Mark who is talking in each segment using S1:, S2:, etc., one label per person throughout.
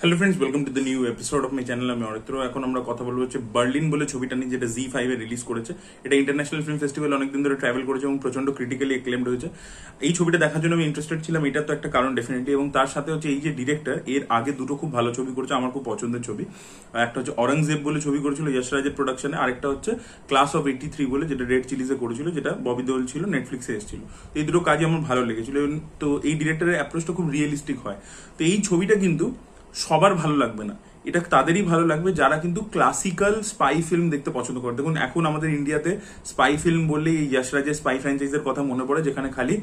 S1: Hello friends, welcome to the new episode of my channel. আমি অরিত্র। এখন আমরা কথা বলবো হচ্ছে বার্লিন বলে ছবিটা নিয়ে, যেটা Z5 এ রিলিজ করেছে। এটা ইন্টারন্যাশনাল ফিল্ম ফেস্টিভ্যাল অনেকদিন ধরে ট্রাভেল করেছে এবং প্রচন্ড ক্রিটিক্যালি এক্লেমড হয়েছে। এই ছবিটা দেখার জন্য আমি ইন্টারেস্টেড ছিলাম, এটা তো একটা কারণ ডেফিনেটলি। এবং তার সাথে হচ্ছে এই যে ডিরেক্টর, এর আগে দুটো খুব ভালো ছবি করেছে, আমার খুব পছন্দের ছবি। একটা হচ্ছে অরঙ্গজেব বলে ছবি করেছিল যশ রাজের প্রোডাকশনে, আরেকটা হচ্ছে ক্লাস অফ 83 বলে, যেটা রেড চিলিজে করেছিল, যেটা ববি দেওল ছিল, নেটফ্লিক্সে এসেছিল। তো এই দুটো কাজই আমার ভালো লেগেছিল। তো এই ডিরেক্টরের অ্যাপ্রোচটা খুব রিয়েলিস্টিক হয়। তো এই ছবিটা কিন্তু সবার ভালো লাগবে না, এটা তাদেরই ভালো লাগবে যারা কিন্তু ক্লাসিক্যাল স্পাই ফিল্ম দেখতে পছন্দ করে। দেখুন, এখন আমাদের ইন্ডিয়াতে স্পাই ফিল্ম বললে এই যশ রাজের স্পাই ফ্র্যাঞ্চাইজের কথা মনে পড়ে, যেখানে খালি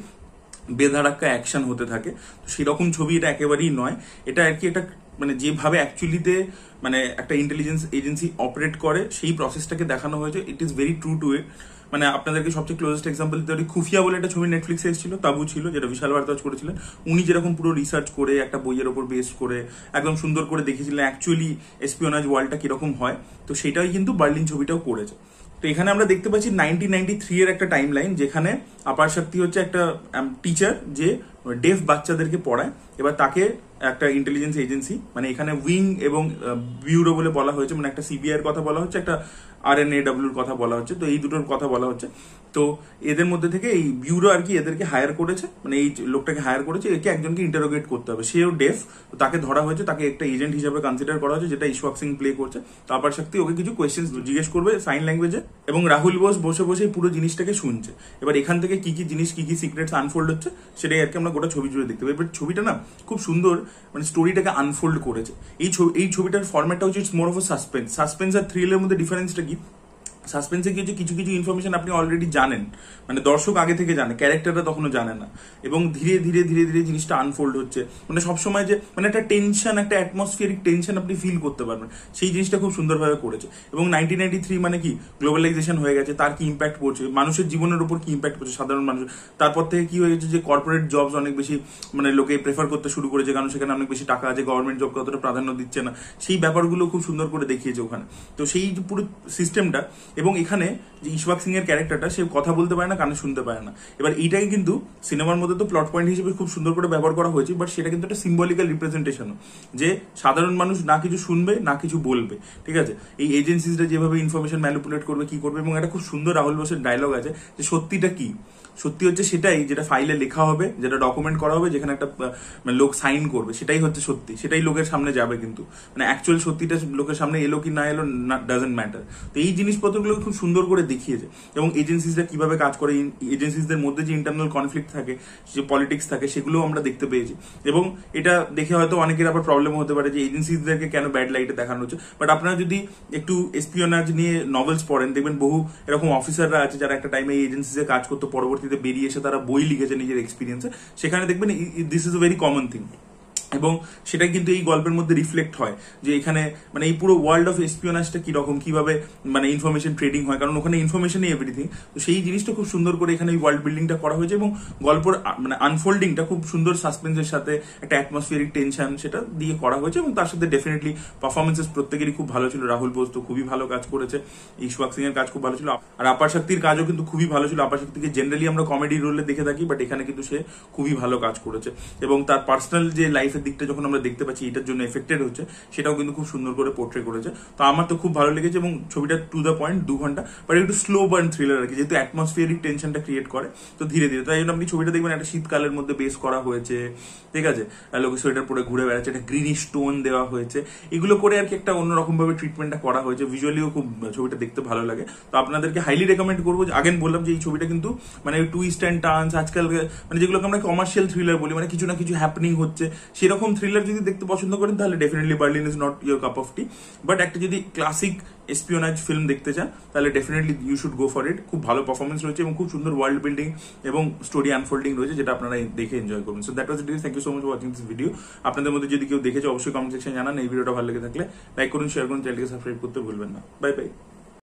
S1: বেধারাক্কা অ্যাকশন হতে থাকে। তো সেরকম ছবি এটা একেবারেই নয়। এটা আর কি, এটা মানে যেভাবে অ্যাকচুয়ালিতে মানে একটা ইন্টেলিজেন্স এজেন্সি অপারেট করে, সেই প্রসেসটাকে দেখানো হয়েছে। It is very true to it. মানে আপনাদেরকে সবচেয়ে ক্লোজেস্ট এক্সাম্পল দিতে পারি, খুফিয়া বলে একটা ছবি নেটফ্লিক্সে এসেছিল, তাবু ছিল, যেটা বিশাল ভারদ্বাজ করেছিলেন। উনি যেরকম পুরো রিসার্চ করে একটা বইয়ের ওপর বেস করে একদম সুন্দর করে দেখিয়েছিলেন অ্যাকচুয়ালি এসপিওনাজ ওয়ার্ল্ডটা কিরকম হয়, তো সেটাই কিন্তু বার্লিন ছবিটাও করেছে। তো এখানে আমরা দেখতে পাচ্ছি 1993 এর একটা টাইম লাইন, যেখানে আপার শক্তি হচ্ছে একটা টিচার যে ডেফ বাচ্চাদেরকে পড়ায়। এবার তাকে একটা ইন্টেলিজেন্স এজেন্সি, মানে এখানে উইং এবং ব্যুরো বলে বলা হয়েছে, মানে একটা সিবিআই এর কথা বলা হচ্ছে, একটা RNAWর কথা বলা হচ্ছে। তো এই দুটোর কথা বলা হচ্ছে। তো এদের মধ্যে থেকে এই ব্যুরো আর কি এদেরকে হায়ার করেছে, মানে এই লোকটাকে হায়ার করেছে, একে একজনকে ইন্টারোগেট করতে হবে। সেও ডেফ, তাকে ধরা হয়েছে, তাকে একটা এজেন্ট হিসেবে কনসিডার করা হয়েছে, যেটা ইশওয়াক সিং প্লে করছে। তো আপার শক্তি ওকে কিছু কোয়েশ্চেন জিজ্ঞেস করবে সাইন ল্যাঙ্গুয়েজে, এবং রাহুল বোস বসে বসে পুরো জিনিসটাকে শুনছে। এবার এখান থেকে কি কি জিনিস, কি কি সিক্রেটস আনফোল্ড হচ্ছে, সেটাই আর কি আমরা গোটা ছবি জুড়ে দেখতে পাই। এবার ছবিটা না খুব সুন্দর, মানে স্টোরিটাকে আনফোল্ড করেছে। এই ছবিটার ফরম্যাটটা হচ্ছে ইটস মোর অফ সাসপেন্স আর থ্রিলের মধ্যে ডিফারেন্সটা কি, সাসপেন্সে কি হচ্ছে, কিছু কিছু ইনফরমেশন আপনি অলরেডি জানেন, মানে দর্শক আগে থেকে জানে, ক্যারেক্টাররা তখনও জানে না, এবং ধীরে ধীরে ধীরে ধীরে জিনিসটা আনফোল্ড হচ্ছে। মানে সবসময় যে মানে একটা টেনশন, একটা অ্যাটমসফিয়ারিক টেনশন আপনি ফিল করতে পারবেন, সেই জিনিসটা খুব সুন্দরভাবে করেছে। এবং 1993 মানে কি, গ্লোবালাইজেশন হয়ে গেছে, তার কি ইম্প্যাক্ট পড়ছে মানুষের জীবনের উপর, কি ইম্প্যাক্ট পড়ছে সাধারণ মানুষ। তারপর থেকে কি হয়েছে যে কর্পোরেট জবস অনেক বেশি মানে লোকে প্রেফার করতে শুরু করেছে, কারণ সেখানে অনেক বেশি টাকা আছে, গভর্নমেন্ট জব কতটা প্রাধান্য দিচ্ছে না, সেই ব্যাপারগুলো খুব সুন্দর করে দেখিয়েছে ওখানে। তো সেই পুরো সিস্টেমটা, এবং এখানে যে ইশওয়াক সিং এর ক্যারেক্টারটা, সে কথা বলতে পারে না, কানে শুনতে পারে না। এবার এইটাই কিন্তু সিনেমার মধ্যে তো প্লট পয়েন্ট হিসেবে খুব সুন্দর করে ব্যবহার করা হয়েছে, বাট সেটা কিন্তু একটা সিম্বলিক্যাল রিপ্রেজেন্টেশন, যে সাধারণ মানুষ না কিছু শুনবে না কিছু বলবে, ঠিক আছে। এই এজেন্সিসরা যেভাবে ইনফরমেশন ম্যানিপুলেট করবে, কি করবে। এবং একটা খুব সুন্দর রাহুল বোসের ডায়লগ আছে, যে সত্যিটা কি, সত্যি হচ্ছে সেটাই যেটা ফাইলে লেখা হবে, যেটা ডকুমেন্ট করা হবে, যেখানে একটা লোক সাইন করবে, সেটাই হচ্ছে সত্যি, সেটাই লোকের সামনে যাবে। কিন্তু মানে অ্যাকচুয়াল সত্যিটা লোকের সামনে এলো কি না এলো ডাজন্ট ম্যাটার। তো এই জিনিসপত্রগুলো খুব সুন্দর করে দেখিয়েছে। এবং এজেন্সিসরা কিভাবে কাজ করে, এজেন্সিসদের মধ্যে যে ইন্টারনাল কনফ্লিক্ট থাকে, যে পলিটিক্স থাকে, সেগুলো আমরা দেখতে পেয়েছি। এবং এটা দেখে হয়তো অনেকের আবার প্রবলেম হতে পারে যে এজেন্সিসদেরকে কেন ব্যাড লাইটে দেখানো হচ্ছে। বাট আপনারা যদি একটু এসপিওনাজ নিয়ে নভেলস পড়েন, দেখবেন বহু এরকম অফিসাররা আছে যারা একটা টাইমে এই এজেন্সিসে কাজ করতে, পরবর্তীতে বেরিয়ে এসে তারা বই লিখেছে নিজের এক্সপিরিয়েন্সে। সেখানে দেখবেন this is a very common thing, এবং সেটা কিন্তু এই গল্পের মধ্যে রিফ্লেক্ট হয়, যে এখানে মানে এই পুরো ওয়ার্ল্ড অফ এসপিওনাজটা কিরকম, কিভাবে মানে ইনফরমেশন ট্রেডিং হয়, কারণ ওখানে ইনফরমেশনই এভরিথিং। তো সেই জিনিসটা খুব সুন্দর করে এখানে এই ওয়ার্ল্ড বিল্ডিংটা করা হয়েছে, এবং গল্পের মানে আনফোল্ডিংটা খুব সুন্দর সাসপেন্সের সাথে একটা অ্যাটমসফিয়ারিক টেনশন সেটা দিয়ে করা হয়েছে। এবং তার সাথে ডেফিনেটলি পারফরমেন্সেস প্রত্যেকেরই খুব ভালো ছিল। রাহুল বোস তো খুবই ভালো কাজ করেছে, ইশওয়াক সিং এর কাজ খুব ভালো ছিল, আর আপার শক্তির কাজও কিন্তু খুবই ভালো ছিল। আপার শক্তিকে জেনারেলি আমরা কমেডি রোলে দেখে থাকি, বাট এখানে কিন্তু সে খুবই ভালো কাজ করেছে। এবং তার পার্সোনাল যে লাইফের দিকটা যখন আমরা দেখতে পাচ্ছি এটার জন্য এফেক্টেড হচ্ছে, সেটাও কিন্তু খুব সুন্দর করে পোর্ট্রে করেছে। তো আমার তো খুব ভালো লেগেছে, এবং ছবিটা টু দ্য পয়েন্ট, 2 ঘন্টা, বাট একটু স্লো বার্ন থ্রিলার আর কি, যেহেতু অ্যাটমসফিয়ারিক টেনশনটা ক্রিয়েট করে। তো ধীরে ধীরে, তাই জন্য আপনি ছবিটা দেখবেন একটা শীতকালের মধ্যে বেস করা হয়েছে, ঠিক আছে, লোকে সোয়েটার পরে ঘুরে বেড়াচ্ছে, একটা গ্রিনিশ টোন দেওয়া হয়েছে, এগুলো করে আর কি একটা অন্যরকম ভাবে ট্রিটমেন্টটা করা হয়েছে। ভিজুয়ালিও খুব ছবিটা দেখতে ভালো লাগে। তো আপনাদেরকে হাইলি রেকমেন্ড করবো। আগেন বললাম যে এই ছবিটা কিন্তু মানে টুইস্ট অ্যান্ড টার্নস, আজকাল মানে যেগুলোকে আমরা কমার্শিয়াল থ্রিলার বলি, মানে কিছু না কিছু হ্যাপনিং হচ্ছে, সেরকম থ্রিলার যদি দেখতে পছন্দ করেন, তাহলে definitely Berlin is not your cup of tea. But একটা যদি ক্লাসিক এসপিওনাজ ফিল্ম দেখতে চান, তাহলে definitely you should go for it. খুব ভালো পারফরমেন্স রয়েছে, এবং খুব সুন্দর ওয়ার্ল্ড বিল্ডিং এবং স্টোরি আনফোল্ডিং রয়েছে, যেটা আপনারা দেখে এনজয় করবেন। So that was it. Thank you so much for watching this video. আপনাদের মধ্যে যদি কেউ দেখেছে, অবশ্যই কমেন্ট সেকশনে জানান। এই ভিডিওটা ভালো লেগে থাকলে লাইক করুন, শেয়ার করুন, চ্যানেলকে সাবস্ক্রাইব করতে ভুলবেন না। Bye bye.